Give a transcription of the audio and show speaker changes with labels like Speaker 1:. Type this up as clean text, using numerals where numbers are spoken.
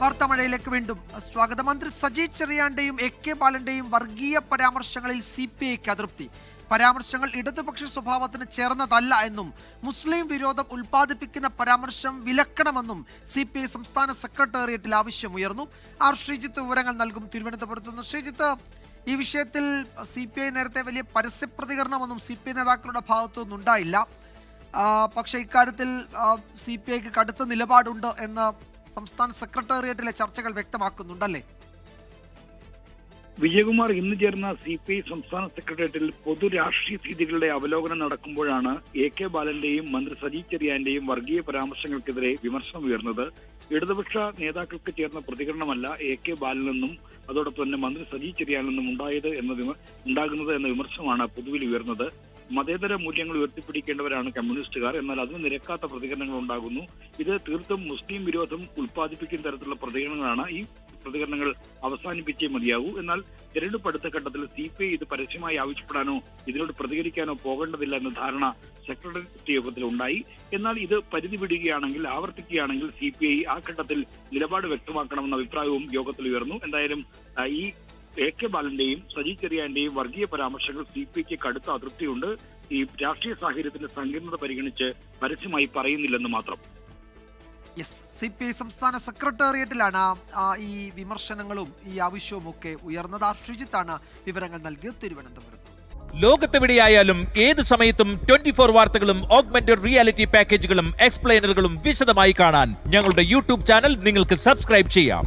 Speaker 1: വാർത്താമഴയിലേക്ക് വീണ്ടും സ്വാഗതം. മന്ത്രി സജി ചെറിയാന്റെയും AK ബാലന്റെയും വർഗീയ പരാമർശങ്ങളിൽ CPIക്ക് അതൃപ്തി. പരാമർശങ്ങൾ ഇടതുപക്ഷ സ്വഭാവത്തിന് ചേർന്നതല്ല എന്നും മുസ്ലിം വിരോധം ഉൽപ്പാദിപ്പിക്കുന്ന പരാമർശം വിലക്കണമെന്നും CPI സംസ്ഥാന സെക്രട്ടേറിയറ്റിൽ ആവശ്യമുയർന്നു. ശ്രീജിത്ത് വിവരങ്ങൾ നൽകും തിരുവനന്തപുരത്ത് നിന്ന്. ശ്രീജിത്ത്, ഈ വിഷയത്തിൽ CPI നേരത്തെ വലിയ പരസ്യ പ്രതികരണമൊന്നും CPI നേതാക്കളുടെ ഭാഗത്തുനിന്നും ഉണ്ടായില്ല. പക്ഷേ ഇക്കാര്യത്തിൽ CPIക്ക് കടുത്ത നിലപാടുണ്ട് എന്ന് സംസ്ഥാന സെക്രട്ടേറിയറ്റിലെ ചർച്ചകൾ വ്യക്തമാക്കുന്നുണ്ടല്ലേ?
Speaker 2: വിജയകുമാർ, ഇന്ന് ചേർന്ന CPI സംസ്ഥാന സെക്രട്ടേറിയറ്റിൽ പൊതു രാഷ്ട്രീയ സ്ഥിതികളുടെ അവലോകനം നടക്കുമ്പോഴാണ് AK ബാലന്റെയും മന്ത്രി സജി ചെറിയാന്റെയും വർഗീയ പരാമർശങ്ങൾക്കെതിരെ വിമർശനം ഉയർന്നത്. ഇടതുപക്ഷ നേതാക്കൾക്ക് ചേർന്ന പ്രതികരണമല്ല AK ബാലനെന്നും അതോടൊപ്പം തന്നെ മന്ത്രി സജി ചെറിയാനെന്നും ഉണ്ടാകുന്നത് എന്ന വിമർശനമാണ് പൊതുവിൽ ഉയർന്നത്. മതേതര മൂല്യങ്ങൾ ഉയർത്തിപ്പിടിക്കേണ്ടവരാണ് കമ്മ്യൂണിസ്റ്റുകാർ, എന്നാൽ അതിന് നിരക്കാത്ത പ്രതികരണങ്ങൾ ഉണ്ടാകുന്നു. ഇത് തീർത്തും മുസ്ലിം വിരോധം ഉൽപ്പാദിപ്പിക്കുന്ന തരത്തിലുള്ള പ്രതികരണങ്ങളാണ്. ഈ പ്രതികരണങ്ങൾ അവസാനിപ്പിച്ചേ മതിയാകൂ. എന്നാൽ തെരഞ്ഞെടുപ്പ് അടുത്ത ഘട്ടത്തിൽ CPI ഇത് പരസ്യമായി ആവശ്യപ്പെടാനോ ഇതിനോട് പ്രതികരിക്കാനോ പോകേണ്ടതില്ല എന്ന ധാരണ സെക്രട്ടേറിയറ്റ് യോഗത്തിൽ ഉണ്ടായി. എന്നാൽ ഇത് പരിധി വിടുകയാണെങ്കിൽ, ആവർത്തിക്കുകയാണെങ്കിൽ CPI ആ ഘട്ടത്തിൽ നിലപാട് വ്യക്തമാക്കണമെന്ന അഭിപ്രായവും യോഗത്തിൽ ഉയർന്നു. എന്തായാലും ഈ AK ബാലന്റെയും സജി ചെറിയാന്റെയും വർഗീയ പരാമർശങ്ങൾ CPIക്ക് കടുത്ത അതൃപ്തിയുണ്ട്. ഈ രാഷ്ട്രീയ സാഹചര്യത്തിന്റെ സങ്കീർണത പരിഗണിച്ച് പരസ്യമായി പറയുന്നില്ലെന്ന് മാത്രം.
Speaker 1: CPI സംസ്ഥാന സെക്രട്ടേറിയറ്റിലാണ് ഈ വിമർശനങ്ങളും ഈ ആവശ്യവും ഒക്കെ ഉയർന്നത്. ശ്രീജിത്താണ് വിവരങ്ങൾ നൽകിയത് തിരുവനന്തപുരത്ത്.
Speaker 3: ലോകത്തെവിടെയായാലും ഏത് സമയത്തും 24 വാർത്തകളും ഓഗ്മെന്റഡ് റിയാലിറ്റി പാക്കേജുകളും എക്സ്പ്ലെയിനറുകളും വിശദമായി കാണാൻ ഞങ്ങളുടെ YouTube ചാനൽ നിങ്ങൾക്ക് സബ്സ്ക്രൈബ് ചെയ്യാം.